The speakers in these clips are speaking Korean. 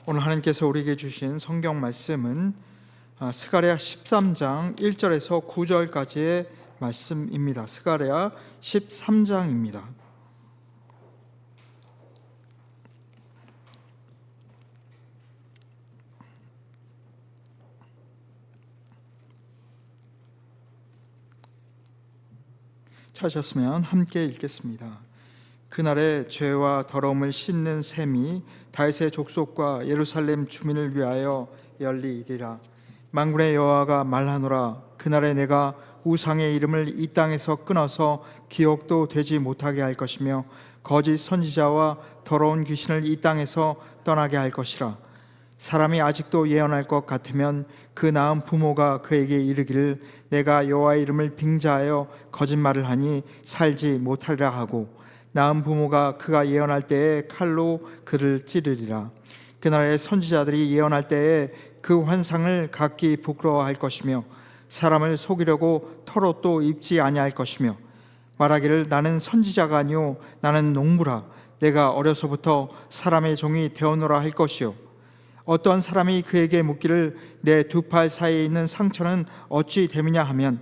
오늘 하나님께서 우리에게 주신 성경 말씀은 스가랴 13장 1절에서 9절까지의 말씀입니다. 스가랴 13장입니다. 찾으셨으면 함께 읽겠습니다. 그날에 죄와 더러움을 씻는 셈이 다윗의 족속과 예루살렘 주민을 위하여 열리리라. 만군의 여호와가 말하노라. 그날에 내가 우상의 이름을 이 땅에서 끊어서 기억도 되지 못하게 할 것이며 거짓 선지자와 더러운 귀신을 이 땅에서 떠나게 할 것이라. 사람이 아직도 예언할 것 같으면 그 낳은 부모가 그에게 이르기를 내가 여호와의 이름을 빙자하여 거짓말을 하니 살지 못하리라 하고, 낳은 부모가 그가 예언할 때에 칼로 그를 찌르리라. 그날에 선지자들이 예언할 때에 그 환상을 각기 부끄러워할 것이며 사람을 속이려고 털옷도 입지 아니할 것이며 말하기를 나는 선지자가 아니요 나는 농부라. 내가 어려서부터 사람의 종이 되었노라 할 것이요. 어떠한 사람이 그에게 묻기를 내 두 팔 사이에 있는 상처는 어찌 됨이냐 하면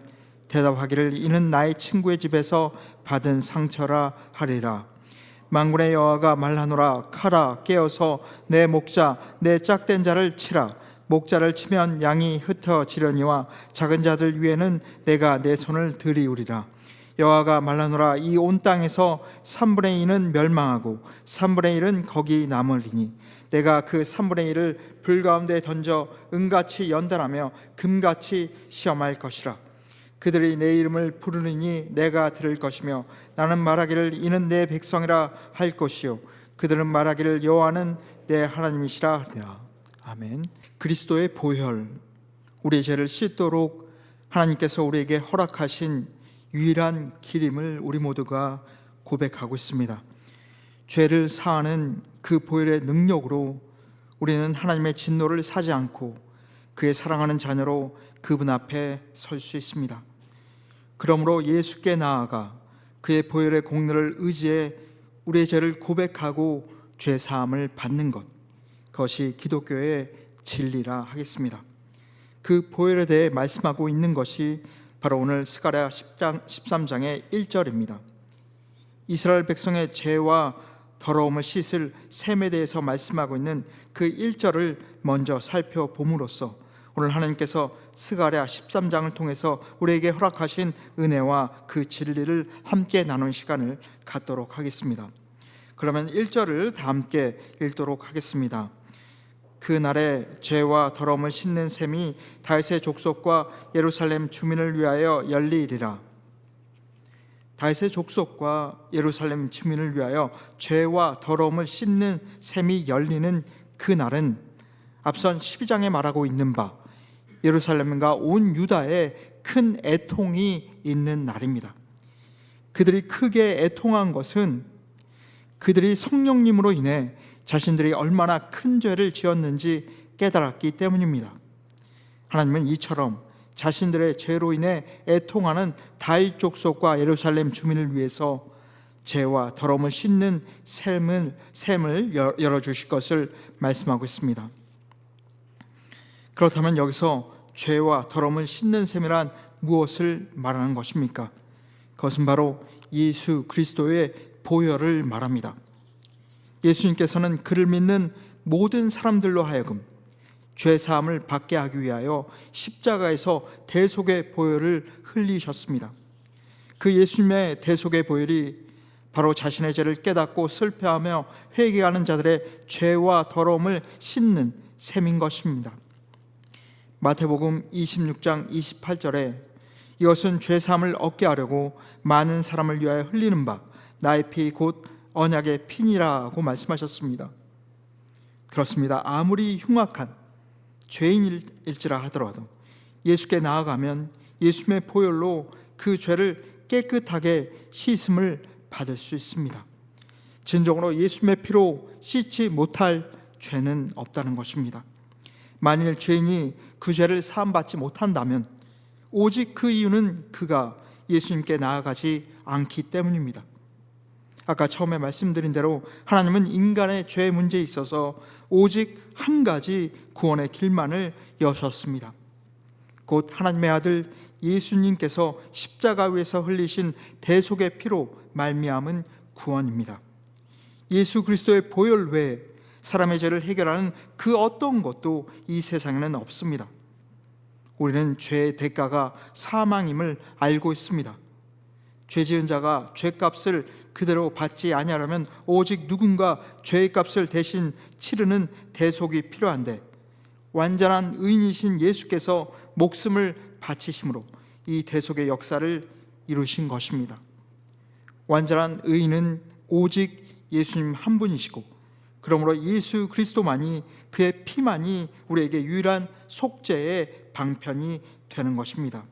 대답하기를 이는 나의 친구의 집에서 받은 상처라 하리라. 만군의 여호와가 말하노라. 칼아 깨어서 내 목자 내 짝된 자를 치라. 목자를 치면 양이 흩어지려니와 작은 자들 위에는 내가 내 손을 들이우리라. 여호와가 말하노라. 이 온 땅에서 3분의 2는 멸망하고 3분의 1은 거기 남으리니 내가 그 3분의 1을 불 가운데 던져 은같이 연단하며 금같이 시험할 것이라. 그들이 내 이름을 부르니 내가 들을 것이며 나는 말하기를 이는 내 백성이라 할 것이요 그들은 말하기를 여호와는 내 하나님이시라 하리라. 아멘. 그리스도의 보혈, 우리의 죄를 씻도록 하나님께서 우리에게 허락하신 유일한 길임을 우리 모두가 고백하고 있습니다. 죄를 사하는 그 보혈의 능력으로 우리는 하나님의 진노를 사지 않고 그의 사랑하는 자녀로 그분 앞에 설 수 있습니다. 그러므로 예수께 나아가 그의 보혈의 공로를 의지해 우리의 죄를 고백하고 죄 사함을 받는 것, 그것이 기독교의 진리라 하겠습니다. 그 보혈에 대해 말씀하고 있는 것이 바로 오늘 스가랴 13장의 1절입니다. 이스라엘 백성의 죄와 더러움을 씻을 셈에 대해서 말씀하고 있는 그 1절을 먼저 살펴봄으로써 오늘 하나님께서 스가랴 13장을 통해서 우리에게 허락하신 은혜와 그 진리를 함께 나눈 시간을 갖도록 하겠습니다. 그러면 1절을 다 함께 읽도록 하겠습니다. 그날에 죄와 더러움을 씻는 셈이 다윗의 족속과 예루살렘 주민을 위하여 열리리라. 다윗의 족속과 예루살렘 주민을 위하여 죄와 더러움을 씻는 셈이 열리는 그날은 앞선 12장에 말하고 있는 바 예루살렘과 온 유다에 큰 애통이 있는 날입니다. 그들이 크게 애통한 것은 그들이 성령님으로 인해 자신들이 얼마나 큰 죄를 지었는지 깨달았기 때문입니다. 하나님은 이처럼 자신들의 죄로 인해 애통하는 다윗 족속과 예루살렘 주민을 위해서 죄와 더러움을 씻는 셈을 열어주실 것을 말씀하고 있습니다. 그렇다면 여기서 죄와 더러움을 씻는 셈이란 무엇을 말하는 것입니까? 그것은 바로 예수 그리스도의 보혈을 말합니다. 예수님께서는 그를 믿는 모든 사람들로 하여금 죄 사함을 받게 하기 위하여 십자가에서 대속의 보혈을 흘리셨습니다. 그 예수님의 대속의 보혈이 바로 자신의 죄를 깨닫고 슬퍼하며 회개하는 자들의 죄와 더러움을 씻는 셈인 것입니다. 마태복음 26장 28절에 이것은 죄 사함을 얻게 하려고 많은 사람을 위하여 흘리는 바 나의 피 곧 언약의 피니라고 말씀하셨습니다. 그렇습니다. 아무리 흉악한 죄인일지라 하더라도 예수께 나아가면 예수님의 보혈로 그 죄를 깨끗하게 씻음을 받을 수 있습니다. 진정으로 예수님의 피로 씻지 못할 죄는 없다는 것입니다. 만일 죄인이 그 죄를 사함받지 못한다면 오직 그 이유는 그가 예수님께 나아가지 않기 때문입니다. 아까 처음에 말씀드린 대로 하나님은 인간의 죄 문제에 있어서 오직 한 가지 구원의 길만을 여셨습니다. 곧 하나님의 아들 예수님께서 십자가 위에서 흘리신 대속의 피로 말미암은 구원입니다. 예수 그리스도의 보혈 외에 사람의 죄를 해결하는 그 어떤 것도 이 세상에는 없습니다. 우리는 죄의 대가가 사망임을 알고 있습니다. 죄 지은 자가 죄값을 그대로 받지 아니하려면 오직 누군가 죄의 값을 대신 치르는 대속이 필요한데, 완전한 의인이신 예수께서 목숨을 바치심으로 이 대속의 역사를 이루신 것입니다. 완전한 의인은 오직 예수님 한 분이시고, 그러므로 예수 그리스도만이, 그의 피만이 우리에게 유일한 속죄의 방편이 되는 것입니다.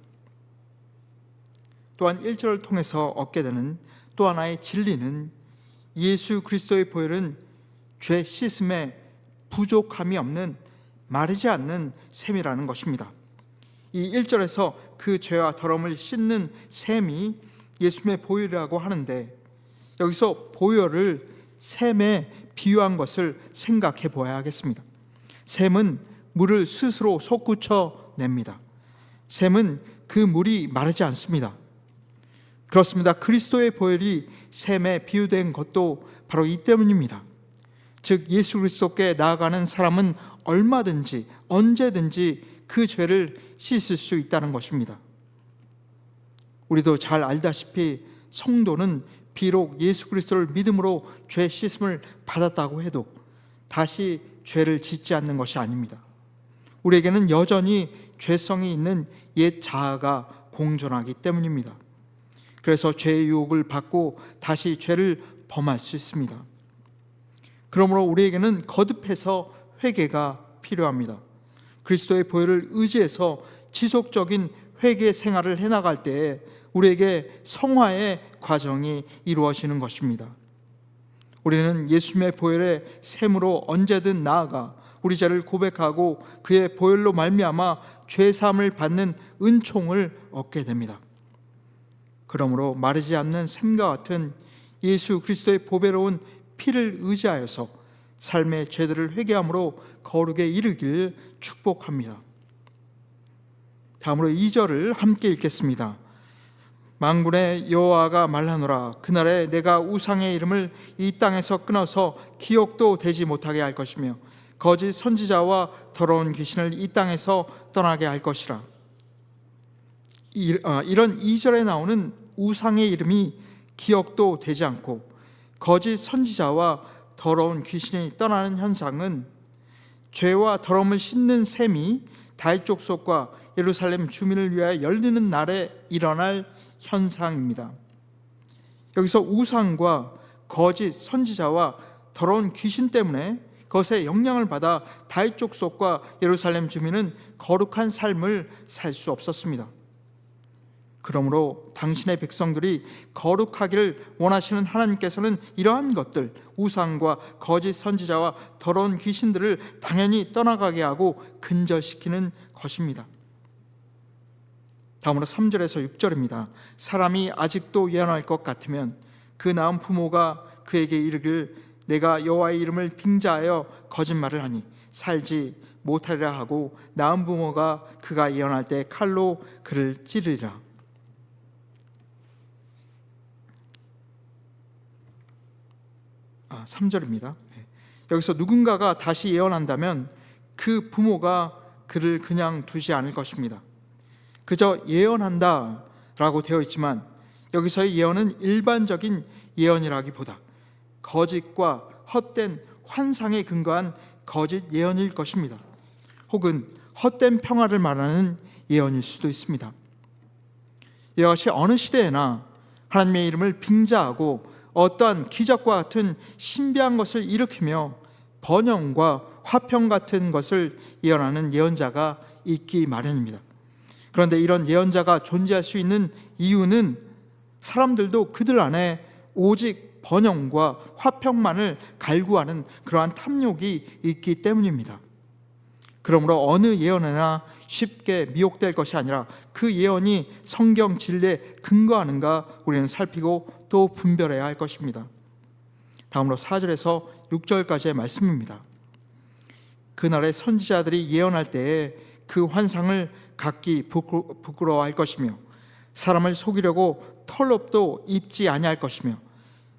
또한 1절을 통해서 얻게 되는 또 하나의 진리는 예수 그리스도의 보혈은 죄 씻음에 부족함이 없는 마르지 않는 셈이라는 것입니다. 이 1절에서 그 죄와 더러움을 씻는 셈이 예수님의 보혈이라고 하는데, 여기서 보혈을 셈에 비유한 것을 생각해 보아야 하겠습니다. 셈은 물을 스스로 솟구쳐 냅니다. 셈은 그 물이 마르지 않습니다. 그렇습니다. 그리스도의 보혈이 셈에 비유된 것도 바로 이 때문입니다. 즉 예수 그리스도께 나아가는 사람은 얼마든지 언제든지 그 죄를 씻을 수 있다는 것입니다. 우리도 잘 알다시피 성도는 비록 예수 그리스도를 믿음으로 죄 씻음을 받았다고 해도 다시 죄를 짓지 않는 것이 아닙니다. 우리에게는 여전히 죄성이 있는 옛 자아가 공존하기 때문입니다. 그래서 죄의 유혹을 받고 다시 죄를 범할 수 있습니다. 그러므로 우리에게는 거듭해서 회개가 필요합니다. 그리스도의 보혈을 의지해서 지속적인 회개 생활을 해나갈 때에 우리에게 성화의 과정이 이루어지는 것입니다. 우리는 예수님의 보혈의 셈으로 언제든 나아가 우리 죄를 고백하고 그의 보혈로 말미암아 죄사함을 받는 은총을 얻게 됩니다. 그러므로 마르지 않는 샘과 같은 예수 그리스도의 보배로운 피를 의지하여서 삶의 죄들을 회개함으로 거룩에 이르길 축복합니다. 다음으로 2절을 함께 읽겠습니다. 만군의 여호와가 말하노라. 그날에 내가 우상의 이름을 이 땅에서 끊어서 기억도 되지 못하게 할 것이며 거짓 선지자와 더러운 귀신을 이 땅에서 떠나게 할 것이라. 이런 2절에 나오는 우상의 이름이 기억도 되지 않고 거짓 선지자와 더러운 귀신이 떠나는 현상은 죄와 더러움을 씻는 셈이 다윗 족속과 예루살렘 주민을 위하여 열리는 날에 일어날 현상입니다. 여기서 우상과 거짓 선지자와 더러운 귀신 때문에 그것에 영향을 받아 다윗 족속과 예루살렘 주민은 거룩한 삶을 살 수 없었습니다. 그러므로 당신의 백성들이 거룩하기를 원하시는 하나님께서는 이러한 것들, 우상과 거짓 선지자와 더러운 귀신들을 당연히 떠나가게 하고 근절시키는 것입니다. 다음으로 3절에서 6절입니다. 사람이 아직도 예언할 것 같으면 그 낳은 부모가 그에게 이르길 내가 여호와의 이름을 빙자하여 거짓말을 하니 살지 못하리라 하고 낳은 부모가 그가 예언할 때 칼로 그를 찌르리라. 3절입니다. 여기서 누군가가 다시 예언한다면 그 부모가 그를 그냥 두지 않을 것입니다. 그저 예언한다 라고 되어 있지만 여기서의 예언은 일반적인 예언이라기보다 거짓과 헛된 환상에 근거한 거짓 예언일 것입니다. 혹은 헛된 평화를 말하는 예언일 수도 있습니다. 이것이 어느 시대에나 하나님의 이름을 빙자하고 어떠한 기적과 같은 신비한 것을 일으키며 번영과 화평 같은 것을 예언하는 예언자가 있기 마련입니다. 그런데 이런 예언자가 존재할 수 있는 이유는 사람들도 그들 안에 오직 번영과 화평만을 갈구하는 그러한 탐욕이 있기 때문입니다. 그러므로 어느 예언이나 쉽게 미혹될 것이 아니라 그 예언이 성경 진리에 근거하는가 우리는 살피고 또 분별해야 할 것입니다. 다음으로 4절에서 6절까지의 말씀입니다. 그날의 선지자들이 예언할 때에 그 환상을 각기 부끄러워할 것이며 사람을 속이려고 털옵도 입지 아니할 것이며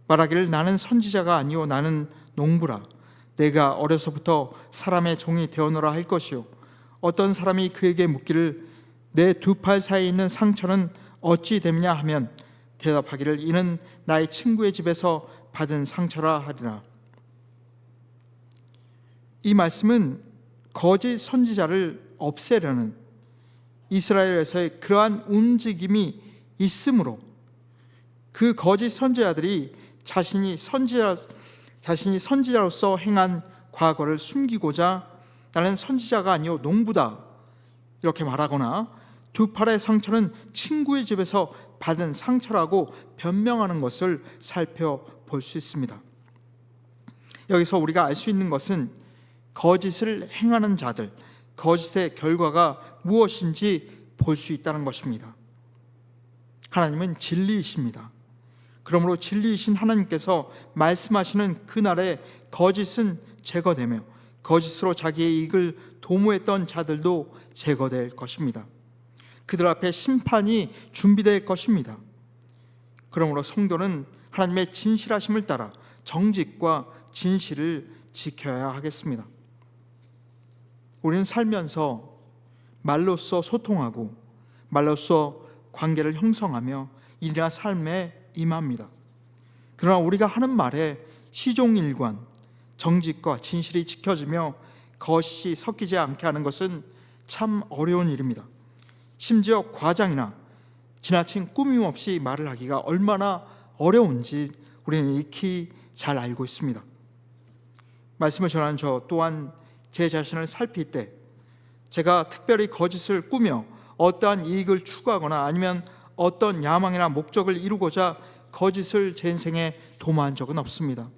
말하기를 나는 선지자가 아니요 나는 농부라 내가 어려서부터 사람의 종이 되었노라 할 것이요 어떤 사람이 그에게 묻기를 내 두 팔 사이에 있는 상처는 어찌 됨냐 하면 대답하기를 이는 나의 친구의 집에서 받은 상처라 하리라. 이 말씀은 거짓 선지자를 없애려는 이스라엘에서의 그러한 움직임이 있으므로 그 거짓 선지자들이 자신이 선지자로서 행한 과거를 숨기고자 나는 선지자가 아니요 농부다 이렇게 말하거나 두 팔의 상처는 친구의 집에서 받은 상처라고 변명하는 것을 살펴볼 수 있습니다. 여기서 우리가 알 수 있는 것은 거짓을 행하는 자들, 거짓의 결과가 무엇인지 볼 수 있다는 것입니다. 하나님은 진리이십니다. 그러므로 진리이신 하나님께서 말씀하시는 그날에 거짓은 제거되며 거짓으로 자기의 이익을 도모했던 자들도 제거될 것입니다. 그들 앞에 심판이 준비될 것입니다. 그러므로 성도는 하나님의 진실하심을 따라 정직과 진실을 지켜야 하겠습니다. 우리는 살면서 말로써 소통하고 말로써 관계를 형성하며 일이나 삶에 임합니다. 그러나 우리가 하는 말에 시종일관 정직과 진실이 지켜지며 거짓이 섞이지 않게 하는 것은 참 어려운 일입니다. 심지어 과장이나 지나친 꾸밈 없이 말을 하기가 얼마나 어려운지 우리는 익히 잘 알고 있습니다. 말씀을 전하는 저 또한 제 자신을 살필 때 제가 특별히 거짓을 꾸며 어떠한 이익을 추구하거나 아니면 어떤 야망이나 목적을 이루고자 거짓을 제 인생에 도모한 적은 없습니다.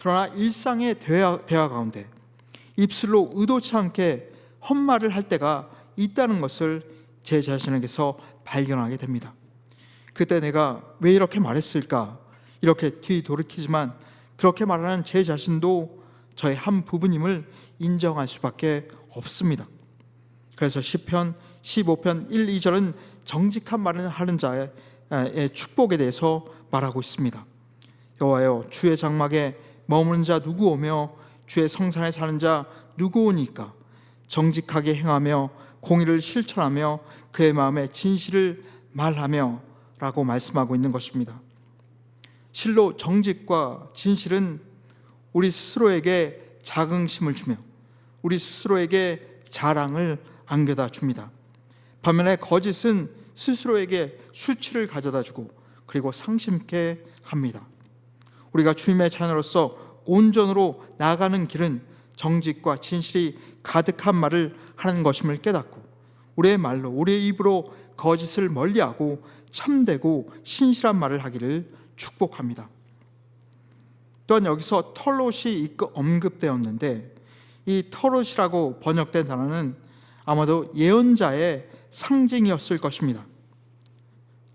그러나 일상의 대화 가운데 입술로 의도치 않게 헛말을 할 때가 있다는 것을 제 자신에게서 발견하게 됩니다. 그때 내가 왜 이렇게 말했을까? 이렇게 뒤돌이키지만 그렇게 말하는 제 자신도 저의 한 부분임을 인정할 수밖에 없습니다. 그래서 시편 15편 1, 2절은 정직한 말을 하는 자의 축복에 대해서 말하고 있습니다. 여호와여 주의 장막에 머무는 자 누구 오며 주의 성산에 사는 자 누구 오니까 정직하게 행하며 공의를 실천하며 그의 마음에 진실을 말하며 라고 말씀하고 있는 것입니다. 실로 정직과 진실은 우리 스스로에게 자긍심을 주며 우리 스스로에게 자랑을 안겨다 줍니다. 반면에 거짓은 스스로에게 수치를 가져다 주고 그리고 상심케 합니다. 우리가 주님의 자녀로서 온전으로 나아가는 길은 정직과 진실이 가득한 말을 하는 것임을 깨닫고 우리의 말로 우리의 입으로 거짓을 멀리하고 참되고 신실한 말을 하기를 축복합니다. 또한 여기서 털옷이 언급되었는데 이 털옷이라고 번역된 단어는 아마도 예언자의 상징이었을 것입니다.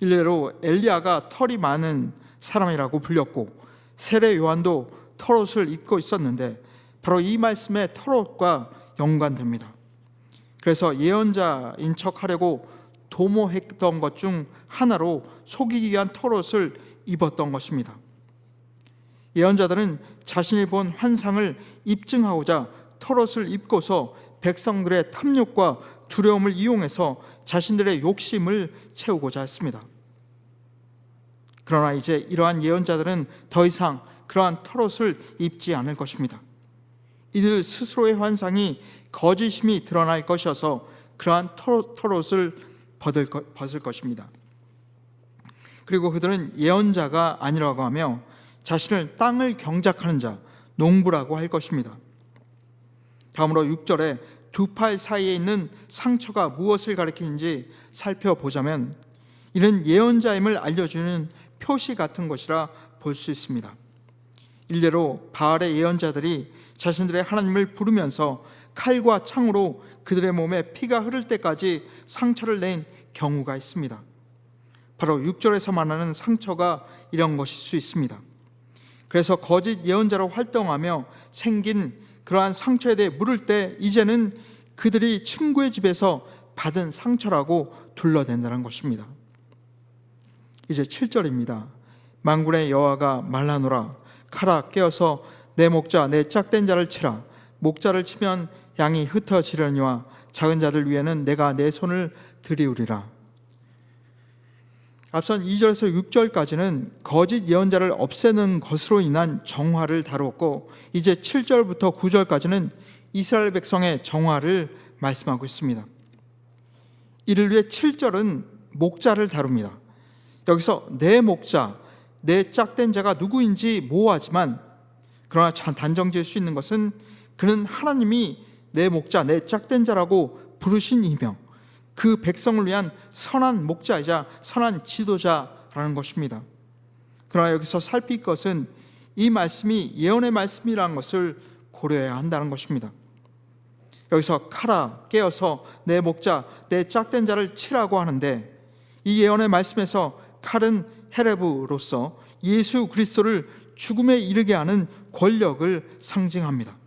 일례로 엘리야가 털이 많은 사람이라고 불렸고 세례 요한도 털옷을 입고 있었는데 바로 이 말씀의 털옷과 연관됩니다. 그래서 예언자인 척하려고 도모했던 것 중 하나로 속이기 위한 털옷을 입었던 것입니다. 예언자들은 자신이 본 환상을 입증하고자 털옷을 입고서 백성들의 탐욕과 두려움을 이용해서 자신들의 욕심을 채우고자 했습니다. 그러나 이제 이러한 예언자들은 더 이상 그러한 털옷을 입지 않을 것입니다. 이들 스스로의 환상이 거짓임이 드러날 것이어서 그러한 털옷을 벗을 것입니다. 그리고 그들은 예언자가 아니라고 하며 자신을 땅을 경작하는 자, 농부라고 할 것입니다. 다음으로 6절에 두 팔 사이에 있는 상처가 무엇을 가리키는지 살펴보자면 이는 예언자임을 알려주는 표시 같은 것이라 볼 수 있습니다. 일례로 바알의 예언자들이 자신들의 하나님을 부르면서 칼과 창으로 그들의 몸에 피가 흐를 때까지 상처를 낸 경우가 있습니다. 바로 6절에서 말하는 상처가 이런 것일 수 있습니다. 그래서 거짓 예언자로 활동하며 생긴 그러한 상처에 대해 물을 때 이제는 그들이 친구의 집에서 받은 상처라고 둘러댄다는 것입니다. 이제 7절입니다. 만군의 여호와가 말하노라. 칼아 깨어서 내 목자 내 짝된 자를 치라. 목자를 치면 양이 흩어지려니와 작은 자들 위에는 내가 내 손을 들이우리라. 앞선 2절에서 6절까지는 거짓 예언자를 없애는 것으로 인한 정화를 다루었고, 이제 7절부터 9절까지는 이스라엘 백성의 정화를 말씀하고 있습니다. 이를 위해 7절은 목자를 다룹니다. 여기서 내 목자, 내 짝된 자가 누구인지 모호하지만 그러나 단정 지을 수 있는 것은 그는 하나님이 내 목자, 내 짝된 자라고 부르신 이명, 그 백성을 위한 선한 목자이자 선한 지도자라는 것입니다. 그러나 여기서 살필 것은 이 말씀이 예언의 말씀이라는 것을 고려해야 한다는 것입니다. 여기서 칼아 깨어서 내 목자 내 짝된 자를 치라고 하는데, 이 예언의 말씀에서 칼은 헤레브로서 예수 그리스도를 죽음에 이르게 하는 권력을 상징합니다.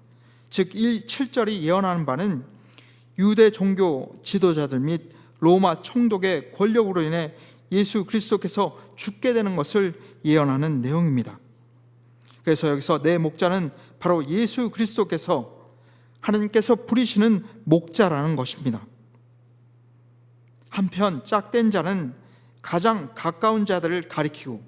즉, 이 7절이 예언하는 바는 유대 종교 지도자들 및 로마 총독의 권력으로 인해 예수 그리스도께서 죽게 되는 것을 예언하는 내용입니다. 그래서 여기서 내 목자는 바로 예수 그리스도께서 하나님께서 부리시는 목자라는 것입니다. 한편 짝된 자는 가장 가까운 자들을 가리키고,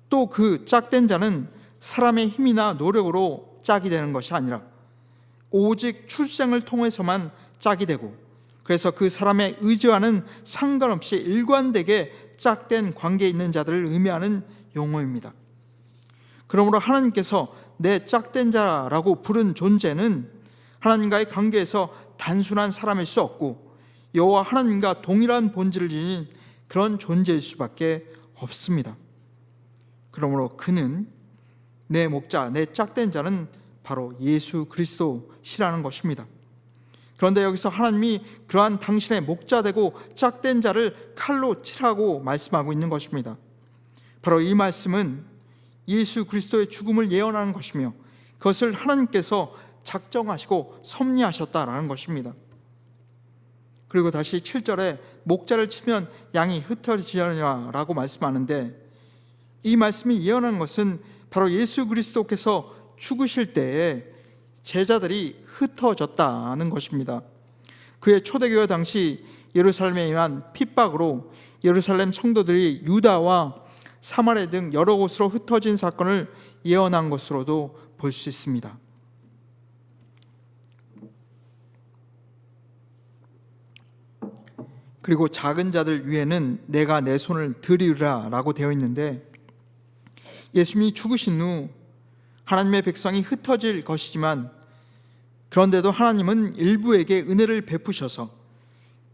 또 그 짝된 자는 사람의 힘이나 노력으로 짝이 되는 것이 아니라 오직 출생을 통해서만 짝이 되고, 그래서 그 사람의 의지와는 상관없이 일관되게 짝된 관계에 있는 자들을 의미하는 용어입니다. 그러므로 하나님께서 내 짝된 자라고 부른 존재는 하나님과의 관계에서 단순한 사람일 수 없고 여호와 하나님과 동일한 본질을 지닌 그런 존재일 수밖에 없습니다. 그러므로 그는 내 목자, 내 짝된 자는 바로 예수 그리스도시라는 것입니다. 그런데 여기서 하나님이 그러한 당신의 목자 되고 짝된 자를 칼로 치라고 말씀하고 있는 것입니다. 바로 이 말씀은 예수 그리스도의 죽음을 예언하는 것이며 그것을 하나님께서 작정하시고 섭리하셨다라는 것입니다. 그리고 다시 7절에 목자를 치면 양이 흩어지려냐라고 말씀하는데, 이 말씀이 예언하는 것은 바로 예수 그리스도께서 죽으실 때에 제자들이 흩어졌다는 것입니다. 그의 초대교회 당시 예루살렘에 의한 핍박으로 예루살렘 성도들이 유다와 사마리아 등 여러 곳으로 흩어진 사건을 예언한 것으로도 볼 수 있습니다. 그리고 작은 자들 위에는 내가 내 손을 들이라 라고 되어 있는데, 예수님이 죽으신 후 하나님의 백성이 흩어질 것이지만 그런데도 하나님은 일부에게 은혜를 베푸셔서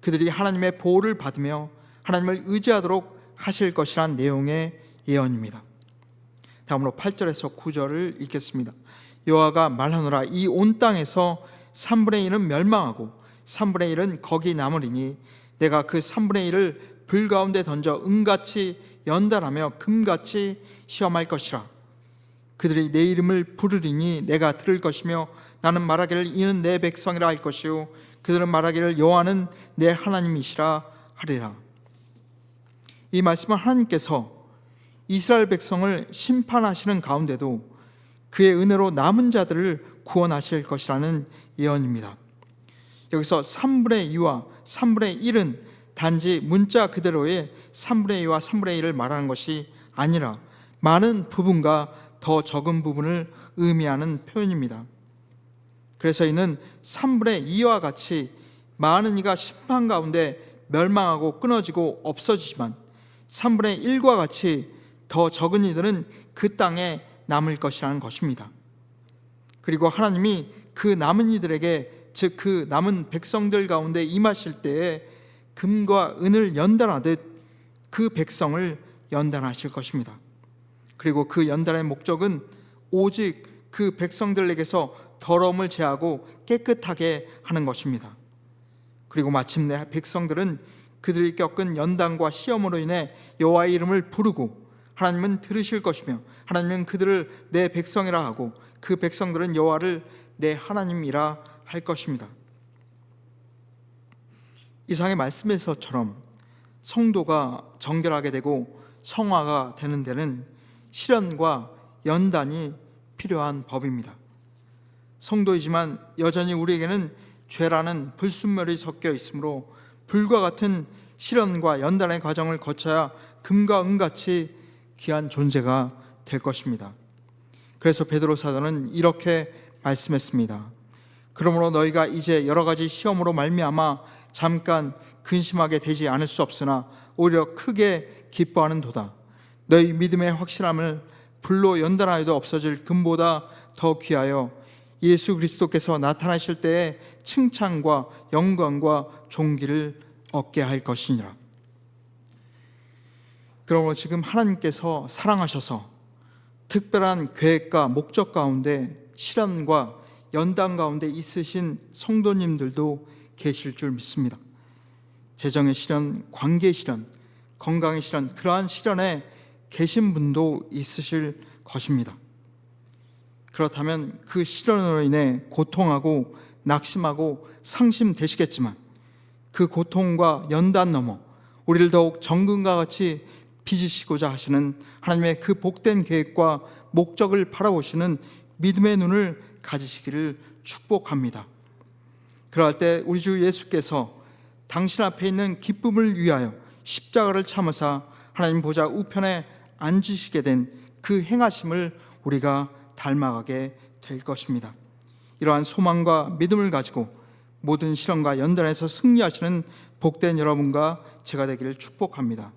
그들이 하나님의 보호를 받으며 하나님을 의지하도록 하실 것이란 내용의 예언입니다. 다음으로 8절에서 9절을 읽겠습니다. 여호와가 말하노라. 이 온 땅에서 3분의 1은 멸망하고 3분의 1은 거기 남으리니 내가 그 3분의 1을 불 가운데 던져 은같이 연단하며 금같이 시험할 것이라. 그들이 내 이름을 부르리니 내가 들을 것이며 나는 말하기를 이는 내 백성이라 할 것이요 그들은 말하기를 여호와는 내 하나님이시라 하리라. 이 말씀은 하나님께서 이스라엘 백성을 심판하시는 가운데도 그의 은혜로 남은 자들을 구원하실 것이라는 예언입니다. 여기서 3분의 2와 3분의 1은 단지 문자 그대로의 3분의 2와 3분의 1을 말하는 것이 아니라 많은 부분과 더 적은 부분을 의미하는 표현입니다. 그래서 이는 3분의 2와 같이 많은 이가 심판 가운데 멸망하고 끊어지고 없어지지만 3분의 1과 같이 더 적은 이들은 그 땅에 남을 것이라는 것입니다. 그리고 하나님이 그 남은 이들에게, 즉 그 남은 백성들 가운데 임하실 때에 금과 은을 연단하듯 그 백성을 연단하실 것입니다. 그리고 그 연단의 목적은 오직 그 백성들에게서 더러움을 제하고 깨끗하게 하는 것입니다. 그리고 마침내 백성들은 그들이 겪은 연단과 시험으로 인해 여호와의 이름을 부르고 하나님은 들으실 것이며 하나님은 그들을 내 백성이라 하고 그 백성들은 여호와를 내 하나님이라 할 것입니다. 이상의 말씀에서처럼 성도가 정결하게 되고 성화가 되는 데는 시련과 연단이 필요한 법입니다. 성도이지만 여전히 우리에게는 죄라는 불순물이 섞여 있으므로 불과 같은 시련과 연단의 과정을 거쳐야 금과 은같이 귀한 존재가 될 것입니다. 그래서 베드로 사도는 이렇게 말씀했습니다. 그러므로 너희가 이제 여러 가지 시험으로 말미암아 잠깐 근심하게 되지 않을 수 없으나 오히려 크게 기뻐하는도다. 너희 믿음의 확실함을 불로 연단하여도 없어질 금보다 더 귀하여 예수 그리스도께서 나타나실 때에 칭찬과 영광과 존귀를 얻게 할 것이니라. 그러므로 지금 하나님께서 사랑하셔서 특별한 계획과 목적 가운데 시련과 연단 가운데 있으신 성도님들도 계실 줄 믿습니다. 재정의 시련, 관계의 시련, 건강의 시련, 그러한 시련에 계신 분도 있으실 것입니다. 그렇다면 그 시련으로 인해 고통하고 낙심하고 상심되시겠지만 그 고통과 연단 넘어 우리를 더욱 정금과 같이 빚으시고자 하시는 하나님의 그 복된 계획과 목적을 바라보시는 믿음의 눈을 가지시기를 축복합니다. 그럴 때 우리 주 예수께서 당신 앞에 있는 기쁨을 위하여 십자가를 참으사 하나님 보좌 우편에 앉으시게 된 그 행하심을 우리가 닮아가게 될 것입니다. 이러한 소망과 믿음을 가지고 모든 시련과 연단에서 승리하시는 복된 여러분과 제가 되기를 축복합니다.